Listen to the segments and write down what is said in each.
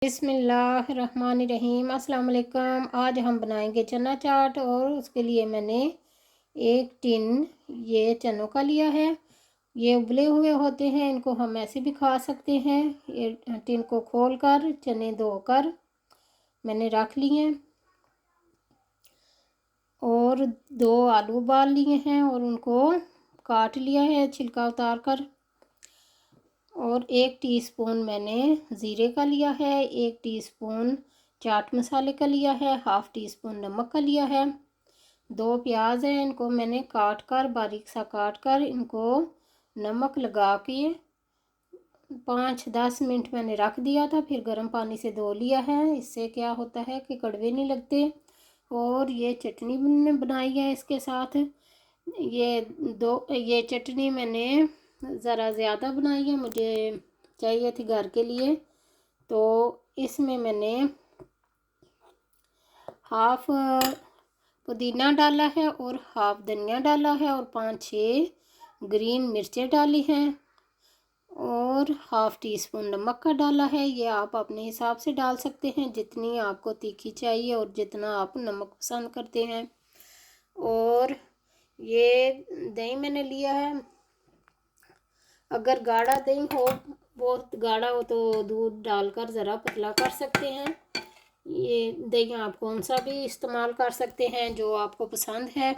बिस्मिल्लाहिर्रहमानिर्रहीम। अस्सलाम वालेकुम। आज हम बनाएंगे चना चाट और उसके लिए मैंने एक टिन ये चनों का लिया है। ये उबले हुए होते हैं, इनको हम ऐसे भी खा सकते हैं। ये टिन को खोलकर चने धोकर मैंने रख लिए और 2 आलू उबाल लिए हैं और उनको काट लिया है छिलका उतार कर। और 1 टीस्पून मैंने ज़ीरे का लिया है, 1 टीस्पून चाट मसाले का लिया है, हाफ़ टी स्पून नमक का लिया है। 2 प्याज हैं, इनको मैंने काट कर बारीक सा काट कर इनको नमक लगा के 5-10 मिनट मैंने रख दिया था, फिर गर्म पानी से धो लिया है। इससे क्या होता है कि कड़वे नहीं लगते। और ये चटनी मैंने बनाई है इसके साथ। ये चटनी मैंने ज़रा ज़्यादा बनाई है, मुझे चाहिए थी घर के लिए। तो इसमें मैंने हाफ पुदीना डाला है और हाफ धनिया डाला है और 5-6 ग्रीन मिर्चें डाली हैं और हाफ़ टी स्पून नमक का डाला है। ये आप अपने हिसाब से डाल सकते हैं, जितनी आपको तीखी चाहिए और जितना आप नमक पसंद करते हैं। और ये दही मैंने लिया है। अगर गाढ़ा दही हो, बहुत गाढ़ा हो, तो दूध डालकर ज़रा पतला कर सकते हैं। ये दही आप कौन सा भी इस्तेमाल कर सकते हैं जो आपको पसंद है,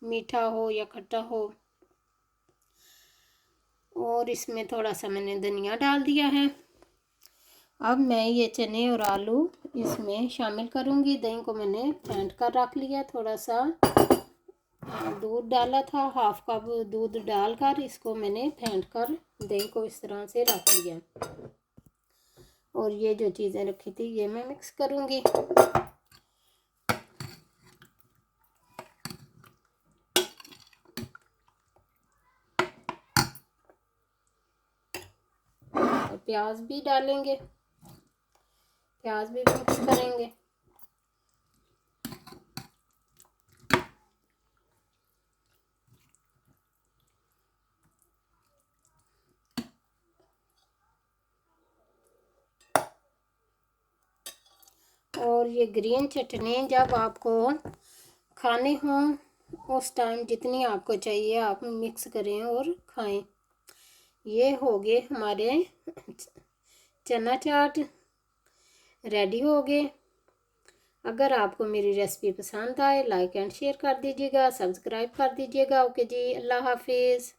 मीठा हो या खट्टा हो। और इसमें थोड़ा सा मैंने धनिया डाल दिया है। अब मैं ये चने और आलू इसमें शामिल करूँगी। दही को मैंने फेंट कर रख लिया, थोड़ा सा दूध डाला था, हाफ कप दूध डालकर इसको मैंने फेंट कर दही को इस तरह से रख लिया। और ये जो चीज़ें रखी थी ये मैं मिक्स करूँगी। और प्याज भी डालेंगे, प्याज भी मिक्स करेंगे। और ये ग्रीन चटनी जब आपको खाने हों उस टाइम जितनी आपको चाहिए आप मिक्स करें और खाएं। ये हो गए हमारे चना चाट रेडी हो गए। अगर आपको मेरी रेसिपी पसंद आए लाइक एंड शेयर कर दीजिएगा, सब्सक्राइब कर दीजिएगा। ओके जी, अल्लाह हाफिज़।